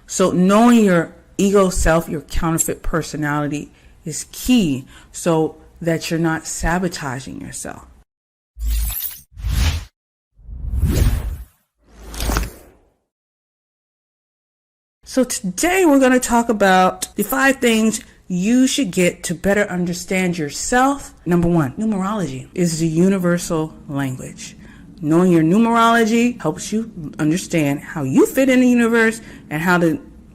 So knowing your ego self, your counterfeit personality, is key so that you're not sabotaging yourself. So today we're going to talk about the 5 things you should get to better understand yourself. Number 1, numerology is the universal language. Knowing your numerology helps you understand how you fit in the universe and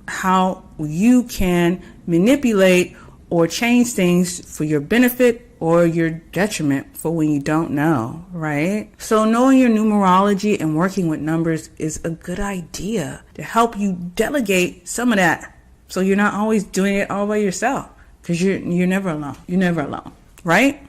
how you can manipulate or change things for your benefit or your detriment for when you don't know, right? So knowing your numerology and working with numbers is a good idea to help you delegate some of that, so you're not always doing it all by yourself, because you're never alone. You're never alone, right?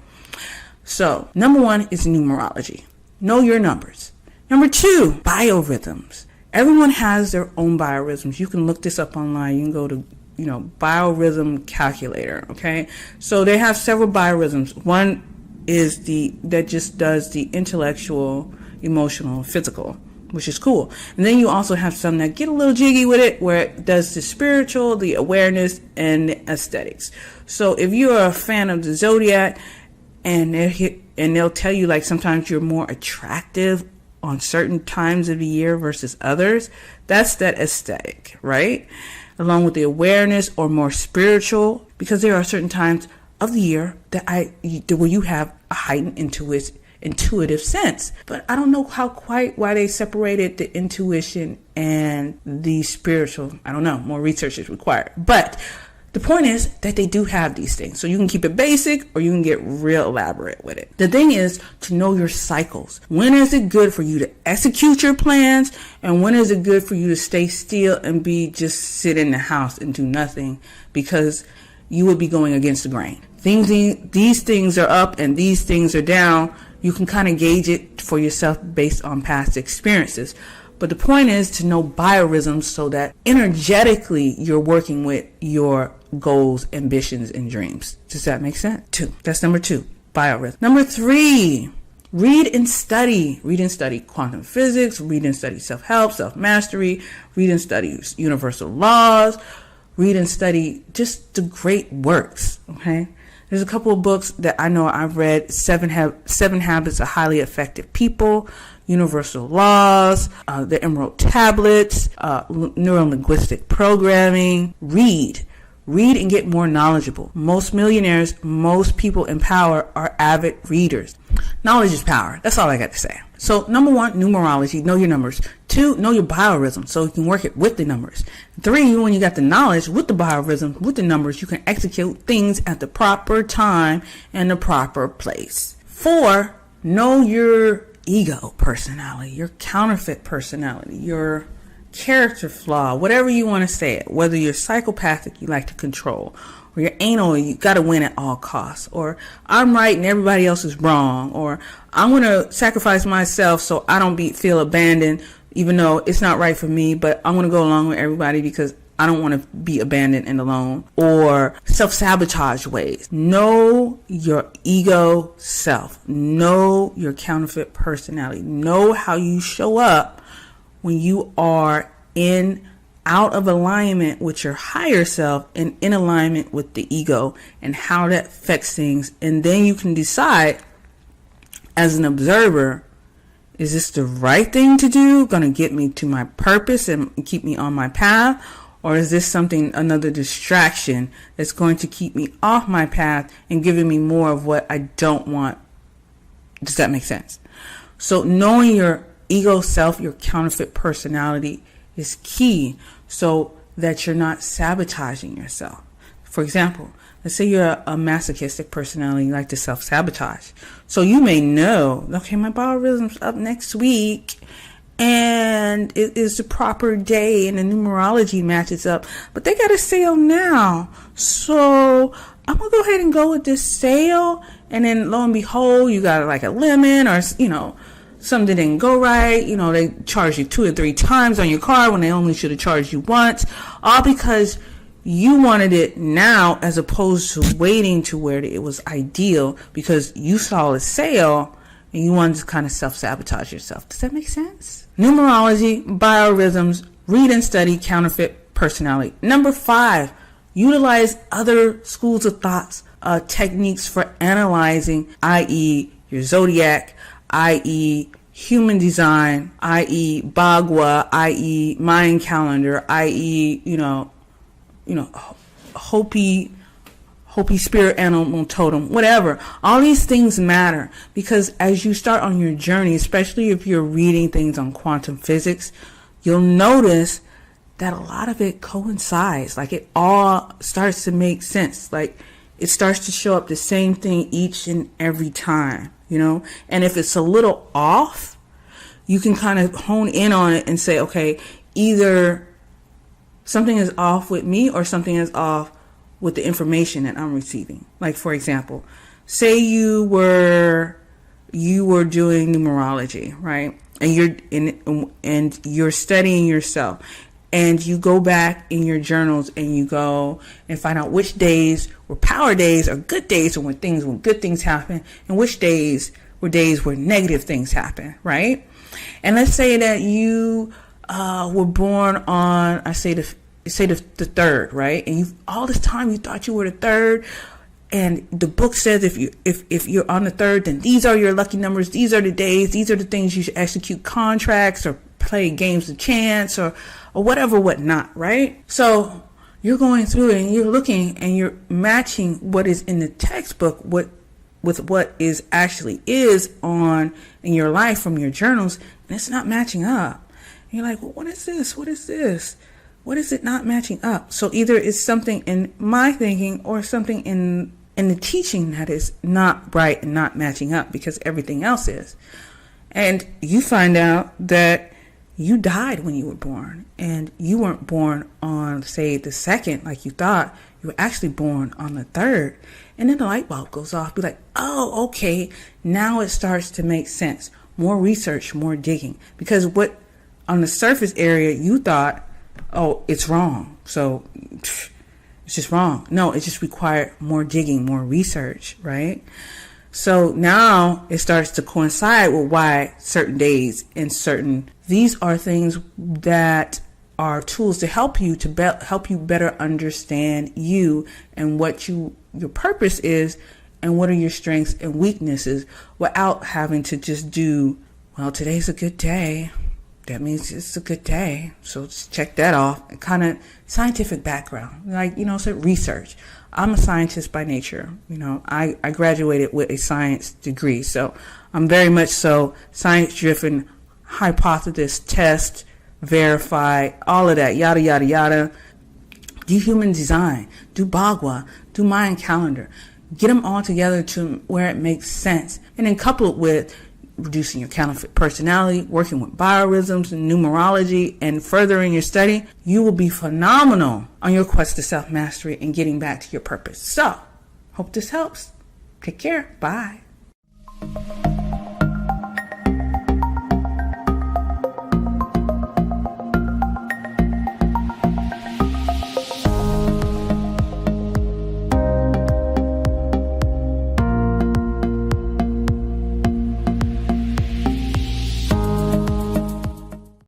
So number 1 is numerology. Know your numbers. Number 2, biorhythms. Everyone has their own biorhythms. You can look this up online. You can go to biorhythm calculator, okay? So they have several biorhythms. One is that just does the intellectual, emotional, physical, which is cool. And then you also have some that get a little jiggy with it, where it does the spiritual, the awareness, and the aesthetics. So if you're a fan of the zodiac, and they'll tell you, like, sometimes you're more attractive on certain times of the year versus others, that's that aesthetic, right? Along with the awareness, or more spiritual, because there are certain times of the year where you have a heightened intuitive sense. But I don't know why they separated the intuition and the spiritual. I don't know. More research is required. But the point is that they do have these things. So you can keep it basic, or you can get real elaborate with it. The thing is to know your cycles. When is it good for you to execute your plans? And when is it good for you to stay still and just sit in the house and do nothing? Because you would be going against the grain. These things are up and these things are down. You can kind of gauge it for yourself based on past experiences. But the point is to know biorhythms so that energetically you're working with your goals, ambitions, and dreams. Does that make sense? 2. That's number 2, biorhythm. Number 3, read and study. Read and study quantum physics. Read and study self-help, self-mastery. Read and study universal laws. Read and study just the great works, okay? There's a couple of books that I know I've read. 7 Habits of Highly Effective People, Universal Laws, the Emerald Tablets, Neuro-Linguistic Programming. Read and get more knowledgeable. Most millionaires, most people in power are avid readers. Knowledge is power. That's all I got to say. So number 1, numerology, know your numbers. 2, know your biorhythm, so you can work it with the numbers. 3, when you got the knowledge with the biorhythm, with the numbers, you can execute things at the proper time and the proper place. 4, know your ego personality, your counterfeit personality, your character flaw, whatever you want to say it, whether you're psychopathic, you like to control, or you're anal, you got to win at all costs, or I'm right and everybody else is wrong, or I'm going to sacrifice myself so I don't feel abandoned, even though it's not right for me, but I'm going to go along with everybody because I don't want to be abandoned and alone, or self-sabotage ways. Know your ego self. Know your counterfeit personality. Know how you show up when you are out of alignment with your higher self and in alignment with the ego, and how that affects things. And then you can decide as an observer, is this the right thing to do? Going to get me to my purpose and keep me on my path? Or is this another distraction that's going to keep me off my path and giving me more of what I don't want? Does that make sense? So knowing your ego self, your counterfeit personality, is key so that you're not sabotaging yourself. For example, let's say you're a masochistic personality, you like to self-sabotage. So you may know, okay, my biorhythm's up next week, and it is the proper day and the numerology matches up, but they got a sale now, so I'm gonna go ahead and go with this sale. And then lo and behold, you got like a lemon, or something didn't go right, they charge you 2 or 3 times on your card when they only should have charged you once, all because you wanted it now as opposed to waiting to where it was ideal because you saw a sale and you wanted to kind of self-sabotage yourself. Does that make sense? Numerology, biorhythms, read and study counterfeit personality. Number 5, utilize other schools of thoughts, techniques for analyzing, i.e. your zodiac, i.e. human design, i.e. Bagua, i.e. Mayan calendar, i.e. Hopi spirit animal totem, whatever. All these things matter, because as you start on your journey, especially if you're reading things on quantum physics, you'll notice that a lot of it coincides. Like, it all starts to make sense. Like, it starts to show up the same thing each and every time, and if it's a little off, you can kind of hone in on it and say, okay, either something is off with me or something is off with the information that I'm receiving. Like, for example, say you were doing numerology, right? And you're studying yourself, and you go back in your journals and you go and find out which days were power days or good days, or when good things happen, and which days were negative things happen, right? And let's say that you were born on, the 3rd, right? And all this time you thought you were the 3rd, and the book says if you're on the 3rd, then these are your lucky numbers, these are the days, these are the things you should execute contracts or play games of chance or whatnot, right? So you're going through it and you're looking and you're matching what is in the textbook with what is on in your life from your journals, and it's not matching up. And you're like, well, what is this? What is this? What is it not matching up? So either it's something in my thinking or something in the teaching that is not right and not matching up, because everything else is. And you find out that you died when you were born, and you weren't born on, say, the 2nd like you thought. You were actually born on the 3rd. And then the light bulb goes off. Be like, oh, okay, now it starts to make sense. More research, more digging. Because what on the surface area you thought, oh, it's wrong, so it's just wrong. No, it just required more digging, more research, right? So now it starts to coincide with why certain days and these are things that are tools to help you better understand you and what your purpose is, and what are your strengths and weaknesses, without having to just do, well, today's a good day, that means it's a good day, so just check that off. And kind of scientific background, like, so research. I'm a scientist by nature. I graduated with a science degree, so I'm very much so science-driven, hypothesis, test, verify, all of that, yada, yada, yada. Do human design, do Bagua, do Mayan calendar. Get them all together to where it makes sense. And then couple it with reducing your counterfeit personality, working with biorhythms and numerology, and furthering your study. You will be phenomenal on your quest to self-mastery and getting back to your purpose. So, hope this helps. Take care. Bye.